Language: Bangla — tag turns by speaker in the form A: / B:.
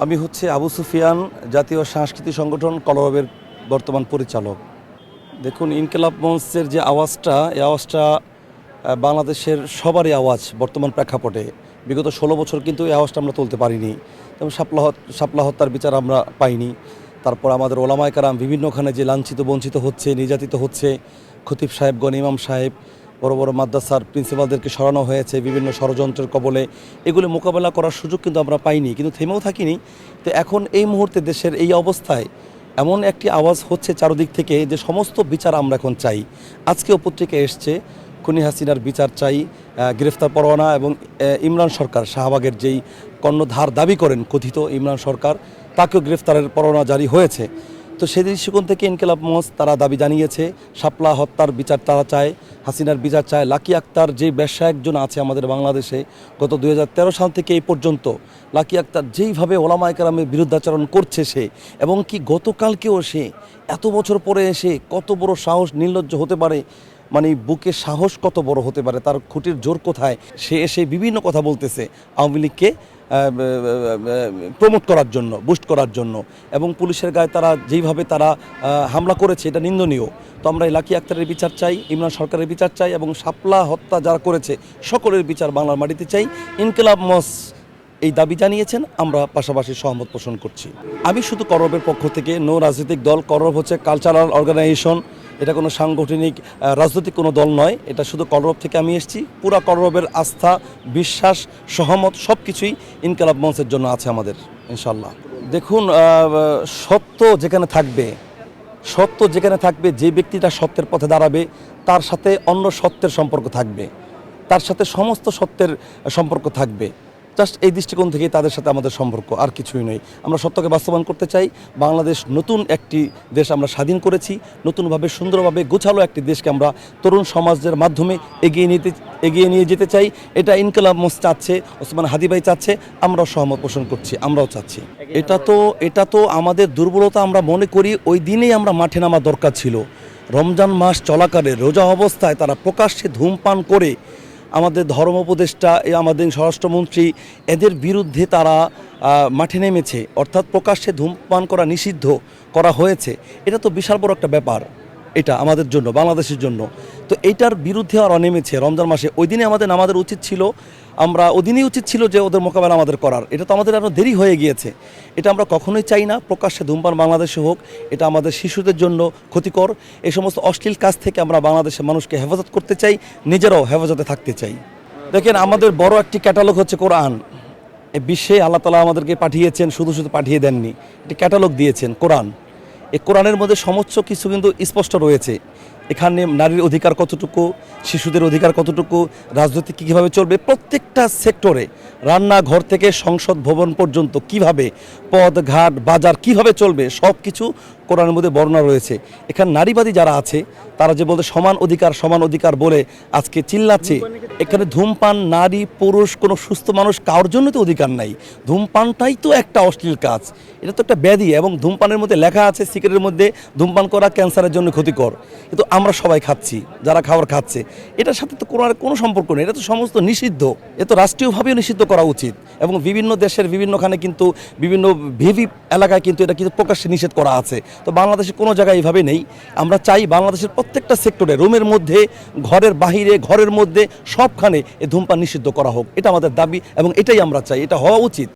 A: আমি হচ্ছে আবু সুফিয়ান, জাতীয় সাংস্কৃতিক সংগঠন কলরবের বর্তমান পরিচালক। দেখুন, ইনকিলাব মঞ্চের যে আওয়াজটা, এই আওয়াজটা বাংলাদেশের সবারই আওয়াজ বর্তমান প্রেক্ষাপটে। বিগত 16 বছর কিন্তু এই আওয়াজটা আমরা তুলতে পারিনি। যেমন শাপলা হত্যার বিচার আমরা পাইনি। তারপর আমাদের ওলামায়ে কেরাম বিভিন্নখানে যে লাঞ্ছিত বঞ্চিত হচ্ছে, নির্যাতিত হচ্ছে, খতিব সাহেবগণ, ইমাম সাহেব, বড় বড় মাদ্রাসার প্রিন্সিপালদেরকে সরানো হয়েছে বিভিন্ন ষড়যন্ত্রের কবলে। এগুলো মোকাবেলা করার সুযোগ কিন্তু আমরা পাইনি, কিন্তু থেমেও থাকিনি। তো এখন এই মুহূর্তে দেশের এই অবস্থায় এমন একটি আওয়াজ হচ্ছে চারদিক থেকে যে সমস্ত বিচার আমরা এখন চাই। আজকেও পত্রিকা এসছে, খুনি হাসিনার বিচার চাই, গ্রেফতার পরোয়ানা এবং ইমরান সরকার শাহবাগের যেই কর্ণধার দাবি করেন কথিত ইমরান সরকার, তাকেও গ্রেফতারের পরোয়ানা জারি হয়েছে। তো সেই দৃষ্টিকোণ থেকে ইনকিলাব মঞ্চ তারা দাবি জানিয়েছে, শাপলা হত্যার বিচার তারা চায়, হাসিনার বিচার চায়। লাকি আক্তার যে ব্যবসা একজন আছে আমাদের বাংলাদেশে, গত 2013 সাল থেকে এই পর্যন্ত লাকি আক্তার যেইভাবে ওলামায়ে কেরামের বিরুদ্ধাচরণ করছে সে, এবং কি গতকালকেও সে এত বছর পরে এসে কত বড় সাহস, নির্লজ্জ হতে পারে, মানে বুকে সাহস কত বড় হতে পারে, তার খুঁটির জোর কোথায়, সে এসে বিভিন্ন কথা বলতেছে আওয়ামী লীগকে প্রমোট করার জন্য, বুস্ট করার জন্য। এবং পুলিশের গায়ে তারা যেইভাবে তারা হামলা করেছে, এটা নিন্দনীয়। তো আমরা এই লাকি আক্তারের বিচার চাই, ইমরান সরকারের বিচার চাই, এবং শাপলা হত্যা যারা করেছে সকলের বিচার বাংলার মাটিতে চাই। ইনকিলাব মঞ্চ এই দাবি জানিয়েছেন, আমরা পাশাপাশি সহমত পোষণ করছি। আমি শুধু করবের পক্ষ থেকে, নো রাজনৈতিক দল, করব হচ্ছে কালচারাল অর্গানাইজেশন, এটা কোনো সাংগঠনিক রাজনৈতিক কোনো দল নয়। এটা শুধু কলরব থেকে আমি এসেছি। পুরা কলরবের আস্থা, বিশ্বাস, সহমত সব কিছুই ইনকিলাব মঞ্চের জন্য আছে আমাদের, ইনশাল্লাহ। দেখুন, সত্য যেখানে থাকবে, যে ব্যক্তিটা সত্যের পথে দাঁড়াবে, তার সাথে অন্য সত্যের সম্পর্ক থাকবে, তার সাথে সমস্ত সত্যের সম্পর্ক থাকবে। জাস্ট এই দৃষ্টিকোণ থেকেই তাদের সাথে আমাদের সম্পর্ক, আর কিছুই নয়। আমরা সত্যকে বাস্তবায়ন করতে চাই। বাংলাদেশ নতুন একটি দেশ আমরা স্বাধীন করেছি, নতুনভাবে সুন্দরভাবে গোছালো একটি দেশকে আমরা তরুণ সমাজের মাধ্যমে এগিয়ে নিয়ে যেতে চাই। এটা ইনকিলাব মঞ্চ চাচ্ছে, ওসমান হাদি ভাই চাচ্ছে, আমরাও সহমত পোষণ করছি, আমরাও চাচ্ছি। এটা তো আমাদের দুর্বলতা। আমরা মনে করি ওই দিনেই আমরা মাঠে নামা দরকার ছিল। রমজান মাস চলাকালে রোজা অবস্থায় তারা প্রকাশ্যে ধূমপান করে, আমাদের ধর্ম উপদেষ্টা, আমাদের স্বরাষ্ট্রমন্ত্রী, এদের বিরুদ্ধে তারা মাঠে নেমেছে, অর্থাৎ প্রকাশ্যে ধূমপান করা নিষিদ্ধ করা হয়েছে। এটা তো বিশাল বড় একটা ব্যাপার, এটা আমাদের জন্য, বাংলাদেশের জন্য। তো এইটার বিরুদ্ধে ওরা নেমেছে রমজান মাসে। ওই দিনে আমাদের উচিত ছিল, উচিত ছিল যে ওদের মোকাবেলা আমাদের করার। এটা তো আমাদের আরও দেরি হয়ে গিয়েছে। এটা আমরা কখনোই চাই না প্রকাশ্যে ধূমপান বাংলাদেশে হোক। এটা আমাদের শিশুদের জন্য ক্ষতিকর। এই সমস্ত অশ্লীল কাজ থেকে আমরা বাংলাদেশের মানুষকে হেফাজত করতে চাই, নিজেরাও হেফাজতে থাকতে চাই। দেখেন, আমাদের বড় একটি ক্যাটালগ হচ্ছে কোরআন। এই বিশ্বে আল্লাহ তাআলা আমাদেরকে পাঠিয়েছেন, শুধু পাঠিয়ে দেননি, একটি ক্যাটালগ দিয়েছেন, কোরআন। এই কোরআনের মধ্যে সমস্ত কিছু কিন্তু স্পষ্ট রয়েছে। এখানে নারীর অধিকার কতটুকু, শিশুদের অধিকার কতটুকু, রাজনৈতিক কীভাবে চলবে, প্রত্যেকটা সেক্টরে, রান্নাঘর থেকে সংসদ ভবন পর্যন্ত কিভাবে, পথ ঘাট বাজার কিভাবে চলবে, সব কিছু কোরআনের মধ্যে বর্ণনা রয়েছে। এখানে নারীবাদী যারা আছে তারা যে বলতে সমান অধিকার বলে আজকে চিল্লাচ্ছে, এখানে ধূমপান, নারী পুরুষ, কোনো সুস্থ মানুষ কারোর জন্য তো অধিকার নাই। ধূমপানটাই তো একটা অশ্লীল কাজ, এটা তো একটা ব্যাধি। এবং ধূমপানের মধ্যে লেখা আছে, সিগারেটের মধ্যে ধূমপান করা ক্যান্সারের জন্য ক্ষতিকর, কিন্তু আমরা সবাই খাচ্ছি, যারা খাবার খাচ্ছে। এটার সাথে তো কোনো সম্পর্ক নেই, এটা তো সমস্ত নিষিদ্ধ। এ তো রাষ্ট্রীয়ভাবেও নিষিদ্ধ করা উচিত। এবং বিভিন্ন দেশের বিভিন্নখানে কিন্তু বিভিন্ন ভিভি এলাকায় কিন্তু এটা কিন্তু প্রকাশ্যে নিষেধ করা আছে। তো বাংলাদেশে কোনো জায়গায় এইভাবে নেই। আমরা চাই বাংলাদেশের প্রত্যেকটা সেক্টরে, রুমের মধ্যে, ঘরের বাহিরে, ঘরের মধ্যে, সবখানে এই ধূমপান নিষিদ্ধ করা হোক। এটা আমাদের দাবি এবং এটাই আমরা চাই, এটা হওয়া উচিত।